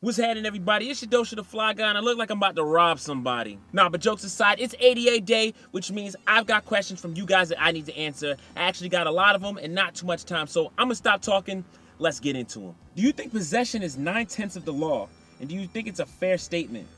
What's happening, everybody? It's your Dosha the Fly Guy, and I look like I'm about to rob somebody. Nah, but jokes aside, it's ADA Day, which means I've got questions from you guys that I need to answer. I actually got a lot of them and not too much time, so I'm gonna stop talking. Let's get into them. Do you think possession is 9/10 of the law? And do you think it's a fair statement?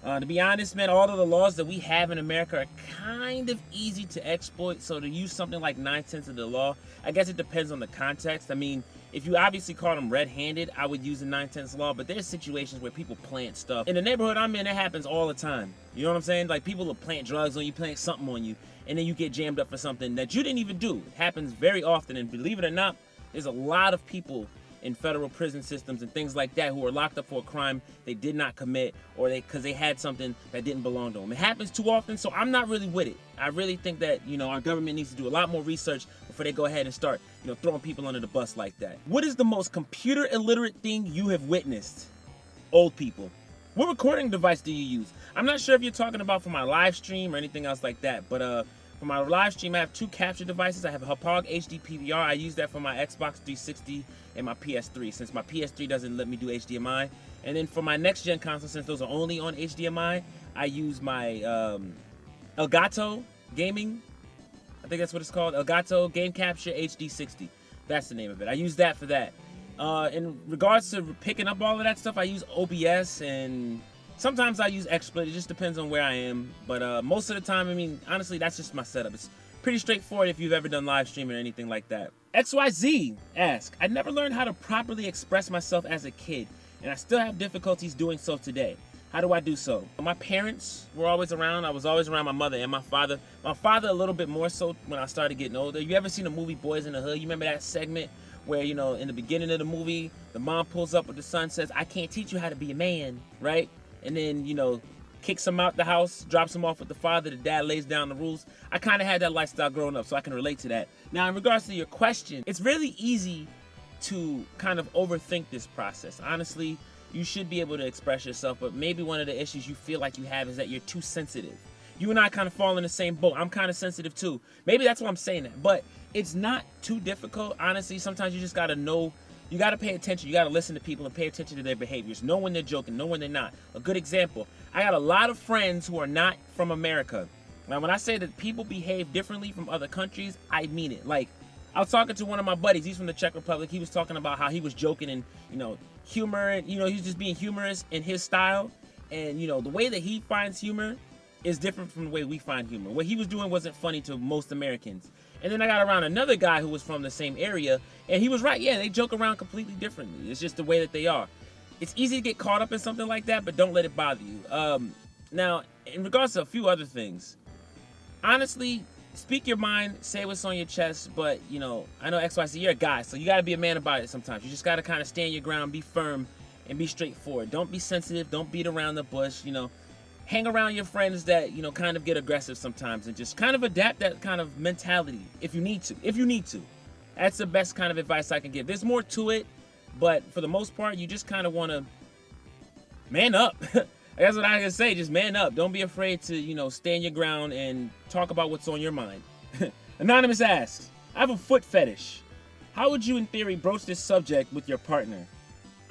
To be honest, man, all of the laws that we have in America are kind of easy to exploit. So to use something like 9/10 of the law, I guess it depends on the context. I mean, if you obviously caught them red-handed, I would use the 9/10 law. But there's situations where people plant stuff. In the neighborhood I'm in, it happens all the time. You know what I'm saying? Like, people will plant drugs on you, plant something on you, and then you get jammed up for something that you didn't even do. It happens very often, and believe it or not, there's a lot of people in federal prison systems and things like that who are locked up for a crime they did not commit, or because they had something that didn't belong to them. It happens too often, so I'm not really with it. I really think that, our government needs to do a lot more research before they go ahead and start, throwing people under the bus like that. What is the most computer illiterate thing you have witnessed? Old people. What recording device do you use? I'm not sure if you're talking about for my live stream or anything else like that, but for my live stream, I have two capture devices. I have a Hapog HD PVR. I use that for my Xbox 360 and my PS3, since my PS3 doesn't let me do HDMI. And then for my next gen console, since those are only on HDMI, I use my Elgato Gaming. I think that's what it's called. Elgato Game Capture HD60. That's the name of it. I use that for that. In regards to picking up all of that stuff, I use OBS, and sometimes I use XSplit. It just depends on where I am. But most of the time, I mean, honestly, that's just my setup. It's pretty straightforward if you've ever done live streaming or anything like that. XYZ asks, I never learned how to properly express myself as a kid, and I still have difficulties doing so today. How do I do so? My parents were always around. I was always around my mother and my father. My father a little bit more so when I started getting older. You ever seen the movie Boys in the Hood? You remember that segment where, in the beginning of the movie, the mom pulls up with the son, says, I can't teach you how to be a man, right? And then, kicks him out the house, drops him off with the father. The dad lays down the rules. I kind of had that lifestyle growing up, so I can relate to that. Now, in regards to your question, it's really easy to kind of overthink this process. Honestly, you should be able to express yourself, but maybe one of the issues you feel like you have is that you're too sensitive. You and I kind of fall in the same boat. I'm kind of sensitive too. Maybe that's why I'm saying that, but it's not too difficult. Honestly, sometimes you just got to know. You got to pay attention. You got to listen to people and pay attention to their behaviors. Know when they're joking, know when they're not. A good example, I got a lot of friends who are not from America. Now, when I say that people behave differently from other countries, I mean it. Like, I was talking to one of my buddies. He's from the Czech Republic. He was talking about how he was joking and, humor. And, he's just being humorous in his style. And, the way that he finds humor is different from the way we find humor. What he was doing wasn't funny to most Americans. And then I got around another guy who was from the same area, and he was right. Yeah, they joke around completely differently. It's just the way that they are. It's easy to get caught up in something like that, but don't let it bother you. Now, in regards to a few other things, honestly, speak your mind, say what's on your chest, but, I know XYZ, you're a guy, so you got to be a man about it sometimes. You just got to kind of stand your ground, be firm, and be straightforward. Don't be sensitive. Don't beat around the bush, Hang around your friends that, kind of get aggressive sometimes, and just kind of adapt that kind of mentality if you need to. That's the best kind of advice I can give. There's more to it, but for the most part, you just kind of want to man up. That's what I can say. Just man up. Don't be afraid to, stand your ground and talk about what's on your mind. Anonymous asks, I have a foot fetish. How would you, in theory, broach this subject with your partner?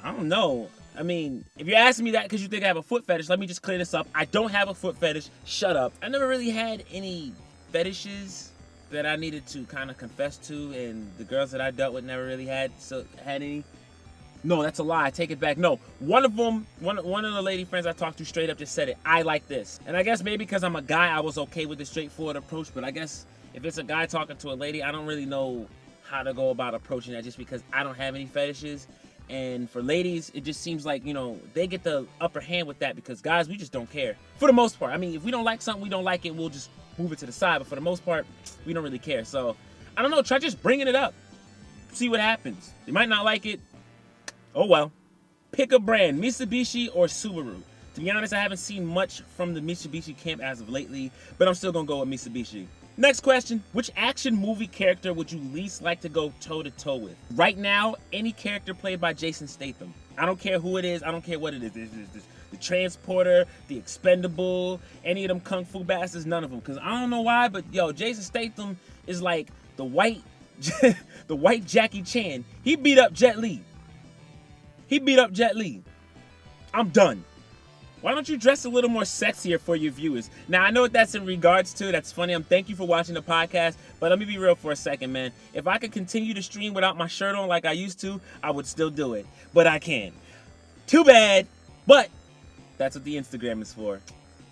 I don't know. I mean, if you're asking me that because you think I have a foot fetish, let me just clear this up. I don't have a foot fetish. Shut up. I never really had any fetishes that I needed to kind of confess to, and the girls that I dealt with never really had any. No, that's a lie. I take it back. No, one of them, one of the lady friends I talked to straight up just said it. I like this. And I guess maybe because I'm a guy, I was okay with the straightforward approach, but I guess if it's a guy talking to a lady, I don't really know how to go about approaching that just because I don't have any fetishes. And for ladies, it just seems like, they get the upper hand with that because guys, we just don't care. For the most part. I mean, if we don't like something, we don't like it, we'll just move it to the side. But for the most part, we don't really care. So, I don't know, try just bringing it up. See what happens. They might not like it. Oh well. Pick a brand, Mitsubishi or Subaru. To be honest, I haven't seen much from the Mitsubishi camp as of lately, but I'm still gonna go with Mitsubishi. Next question, which action movie character would you least like to go toe-to-toe with? Right now, any character played by Jason Statham. I don't care who it is, I don't care what it is. The Transporter, the Expendable, any of them Kung Fu bastards, none of them. Because I don't know why, but yo, Jason Statham is like the white Jackie Chan. He beat up Jet Li. I'm done. Why don't you dress a little more sexier for your viewers? Now, I know what that's in regards to. That's funny. Thank you for watching the podcast. But let me be real for a second, man. If I could continue to stream without my shirt on like I used to, I would still do it. But I can't. Too bad. But that's what the Instagram is for.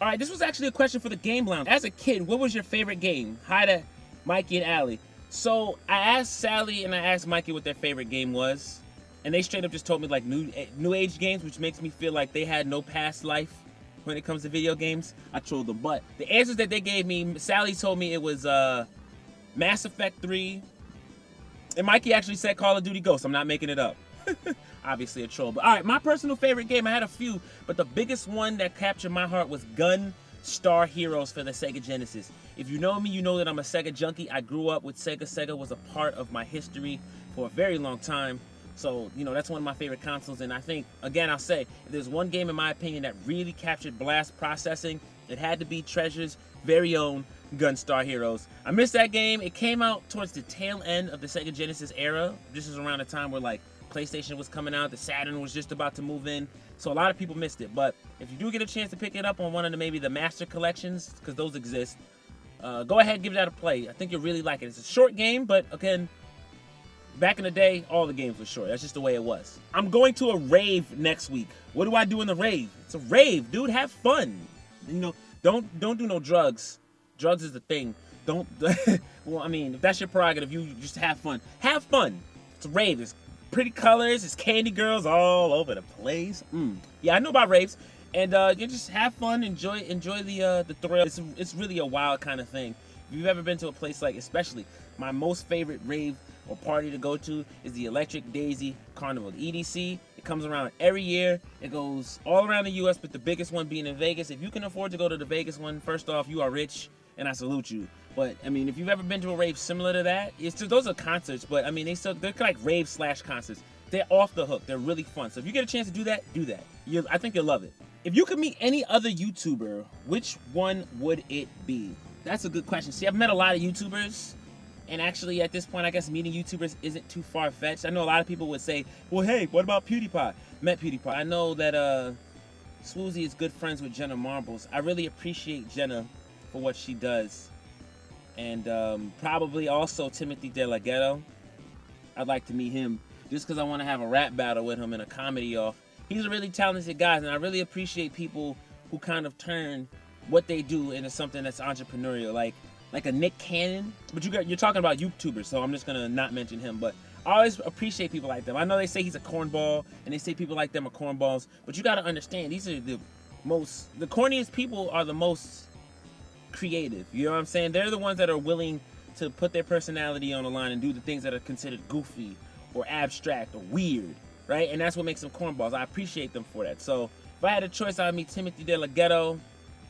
All right, this was actually a question for the Game Lounge. As a kid, what was your favorite game? Hi to Mikey and Allie. So I asked Sally and I asked Mikey what their favorite game was. And they straight up just told me like new age games, which makes me feel like they had no past life when it comes to video games. I trolled them. But the answers that they gave me, Sally told me it was Mass Effect 3. And Mikey actually said Call of Duty Ghosts. I'm not making it up. Obviously a troll. But all right, my personal favorite game, I had a few, but the biggest one that captured my heart was Gun Star Heroes for the Sega Genesis. If you know me, you know that I'm a Sega junkie. I grew up with Sega. Sega was a part of my history for a very long time. So, you know, that's one of my favorite consoles. And I think, again, I'll say, if there's one game, in my opinion, that really captured blast processing, it had to be Treasure's very own Gunstar Heroes. I missed that game. It came out towards the tail end of the Sega Genesis era. This was around the time where, like, PlayStation was coming out. The Saturn was just about to move in. So a lot of people missed it. But if you do get a chance to pick it up on one of maybe the Master Collections, because those exist, go ahead and give that a play. I think you'll really like it. It's a short game, but, again, back in the day, all the games were short. That's just the way it was. I'm going to a rave next week. What do I do in the rave? It's a rave, dude. Have fun. You know, don't do no drugs. Drugs is the thing. Don't. Well, I mean, if that's your prerogative, you just have fun. Have fun. It's a rave. It's pretty colors. It's candy girls all over the place. Yeah, I know about raves. And you just have fun. Enjoy the thrill. It's really a wild kind of thing. If you've ever been to a place like, especially my most favorite rave or party to go to is the Electric Daisy Carnival, the EDC. It comes around every year. It goes all around the U.S., but the biggest one being in Vegas. If you can afford to go to the Vegas one, first off, you are rich, and I salute you. But, I mean, if you've ever been to a rave similar to that, it's just, those are concerts, but, I mean, they're like rave/concerts. They're off the hook. They're really fun. So if you get a chance to do that, do that. I think you'll love it. If you could meet any other YouTuber, which one would it be? That's a good question. See, I've met a lot of YouTubers. And actually, at this point, I guess meeting YouTubers isn't too far-fetched. I know a lot of people would say, well, hey, what about PewDiePie? Met PewDiePie. I know that Swoozie is good friends with Jenna Marbles. I really appreciate Jenna for what she does. And probably also Timothy De La Ghetto. I'd like to meet him just because I want to have a rap battle with him and a comedy off. He's a really talented guy, and I really appreciate people who kind of turn what they do into something that's entrepreneurial. Like a Nick Cannon, but you're talking about YouTubers, so I'm just gonna not mention him. But I always appreciate people like them. I know they say he's a cornball, and they say people like them are cornballs, but you gotta understand, these are the corniest people are the most creative. You know what I'm saying? They're the ones that are willing to put their personality on the line and do the things that are considered goofy or abstract or weird, right? And that's what makes them cornballs. I appreciate them for that. So if I had a choice, I would meet Timothy De La Ghetto.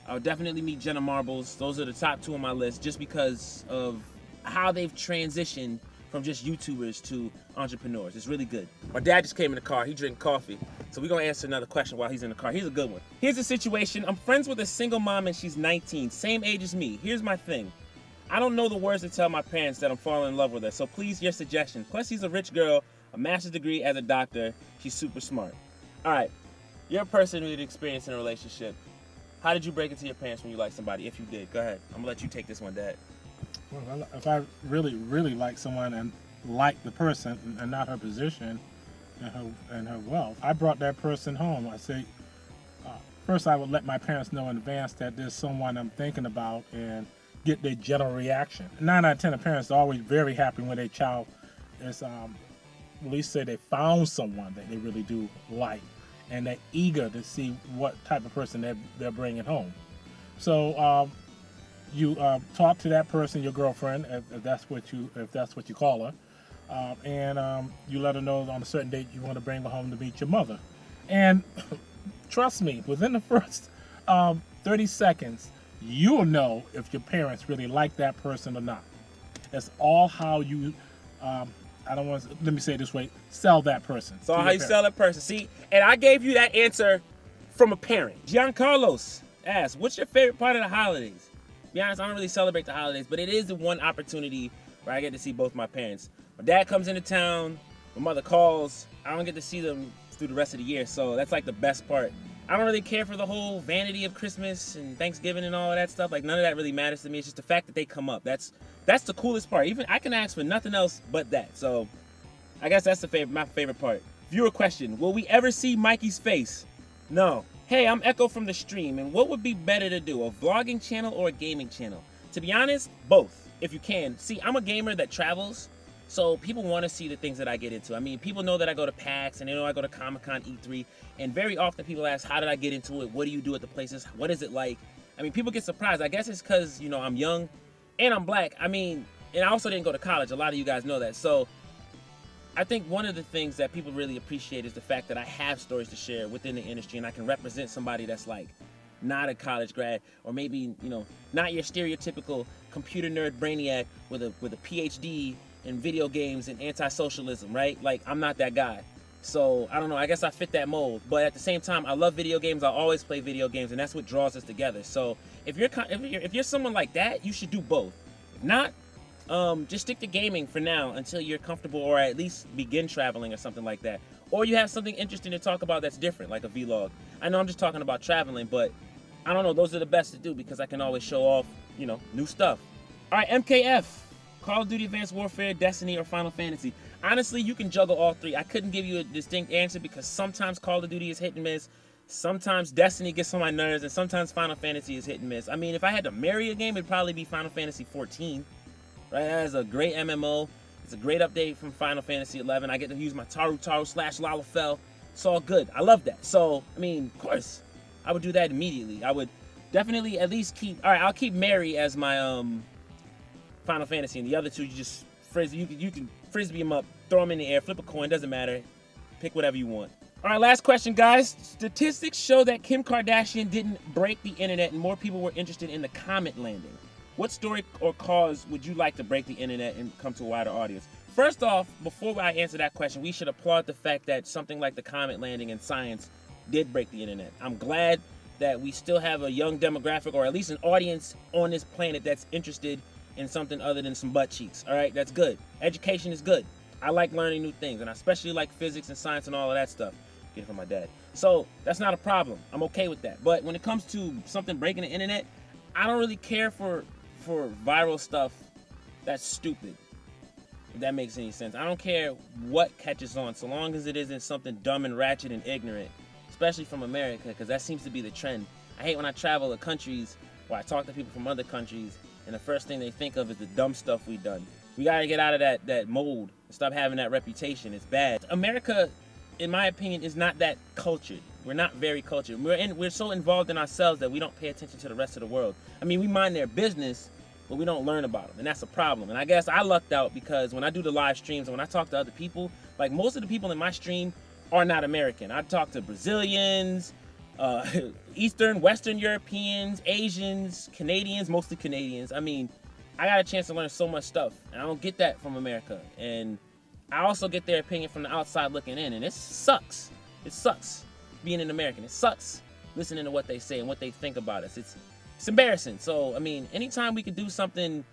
I would definitely meet Jenna Marbles. Those are the top two on my list just because of how they've transitioned from just YouTubers to entrepreneurs. It's really good. My dad just came in the car. He drank coffee. So we're going to answer another question while he's in the car. Here's a good one. Here's the situation. I'm friends with a single mom and she's 19, same age as me. Here's my thing. I don't know the words to tell my parents that I'm falling in love with her. So please, your suggestion. Plus, she's a rich girl, a master's degree as a doctor. She's super smart. All right. You're a person with experience in a relationship. How did you break it to your parents when you liked somebody? If you did, go ahead. I'm gonna let you take this one, Dad. Well, if I really, really like someone and like the person and not her position and her wealth, I brought that person home. I say, first I would let my parents know in advance that there's someone I'm thinking about and get their general reaction. 9 out of 10 of parents are always very happy when their child is, at least say they found someone that they really do like. And they're eager to see what type of person they're bringing home. So you talk to that person, your girlfriend, if that's what you call her, and you let her know on a certain date you want to bring her home to meet your mother. And trust me, within the first 30 seconds, you'll know if your parents really like that person or not. It's all how you. Let me say it this way, sell that person. So how you sell that person. See, and I gave you that answer from a parent. Giancarlos asked, what's your favorite part of the holidays? To be honest, I don't really celebrate the holidays, but it is the one opportunity where I get to see both my parents. My dad comes into town, my mother calls. I don't get to see them through the rest of the year. So that's like the best part. I don't really care for the whole vanity of Christmas and Thanksgiving and all of that stuff. Like, none of that really matters to me. It's just the fact that they come up. That's the coolest part. Even I can ask for nothing else but that. So I guess that's my favorite part. Viewer question: will we ever see Mikey's face? No. Hey, I'm Echo from the stream, and what would be better to do, a vlogging channel or a gaming channel? To be honest, both, if you can. See, I'm a gamer that travels, so people want to see the things that I get into. I mean, people know that I go to PAX, and they know I go to Comic-Con, E3, and very often people ask, how did I get into it? What do you do at the places? What is it like? I mean, people get surprised. I guess it's because, you know, I'm young, and I'm black. I mean, and I also didn't go to college. A lot of you guys know that. So I think one of the things that people really appreciate is the fact that I have stories to share within the industry, and I can represent somebody that's like not a college grad, or maybe, you know, not your stereotypical computer nerd brainiac with a PhD in video games and anti-socialism, right? Like, I'm not that guy. So I don't know, I guess I fit that mold. But at the same time, I love video games. I always play video games, and that's what draws us together. So if you're someone like that, you should do both. If not, just stick to gaming for now until you're comfortable, or at least begin traveling or something like that. Or you have something interesting to talk about that's different, like a vlog. I know I'm just talking about traveling, but I don't know, those are the best to do because I can always show off, you know, new stuff. All right, MKF, Call of Duty Advanced Warfare, Destiny, or Final Fantasy. Honestly, you can juggle all three. I couldn't give you a distinct answer because sometimes Call of Duty is hit and miss, sometimes Destiny gets on my nerves, and sometimes Final Fantasy is hit and miss. I mean, if I had to marry a game, it'd probably be Final Fantasy 14. Right, that is a great MMO. It's a great update from Final Fantasy 11. I get to use my Taru /Lalafell. It's all good. I love that. So, I mean, of course, I would do that immediately. I would definitely at least keep. All right, I'll keep Mary as my Final Fantasy, and the other two you just frisbee. You can frisbee them up, throw them in the air, flip a coin. Doesn't matter. Pick whatever you want. All right, last question, guys. Statistics show that Kim Kardashian didn't break the internet, and more people were interested in the comet landing. What story or cause would you like to break the internet and come to a wider audience? First off, before I answer that question, we should applaud the fact that something like the comet landing in science did break the internet. I'm glad that we still have a young demographic, or at least an audience on this planet that's interested in something other than some butt cheeks. All right, that's good. Education is good. I like learning new things, and I especially like physics and science and all of that stuff. Get it from my dad. So that's not a problem. I'm okay with that. But when it comes to something breaking the internet, I don't really care for viral stuff that's stupid, if that makes any sense. I don't care what catches on, so long as it isn't something dumb and ratchet and ignorant, especially from America, because that seems to be the trend. I hate when I travel to countries or I talk to people from other countries, and the first thing they think of is the dumb stuff we've done. We gotta get out of that mold and stop having that reputation. It's bad. America, in my opinion, is not that cultured. We're not very cultured. We're so involved in ourselves that we don't pay attention to the rest of the world. I mean, we mind their business, but we don't learn about them, and that's a problem. And I guess I lucked out because when I do the live streams and when I talk to other people, like most of the people in my stream are not American. I talk to Brazilians, Eastern, Western Europeans, Asians, Canadians, mostly Canadians. I mean, I got a chance to learn so much stuff, and I don't get that from America. And I also get their opinion from the outside looking in, and it sucks. It sucks being an American. It sucks listening to what they say and what they think about us. It's embarrassing. So, I mean, anytime we can do something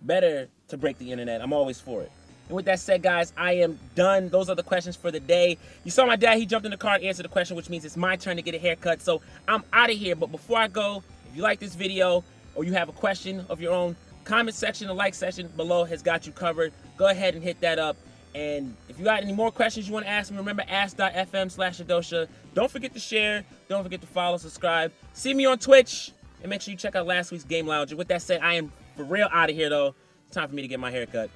better to break the internet, I'm always for it. And with that said, guys, I am done. Those are the questions for the day. You saw my dad, he jumped in the car and answered the question, which means it's my turn to get a haircut. So I'm out of here. But before I go, if you like this video or you have a question of your own, comment section, the like section below has got you covered. Go ahead and hit that up. And if you got any more questions you want to ask me, remember ask.fm/Adosha. Don't forget to share. Don't forget to follow, subscribe. See me on Twitch. And make sure you check out last week's Game Lounge. And with that said, I am for real out of here, though. It's time for me to get my hair cut.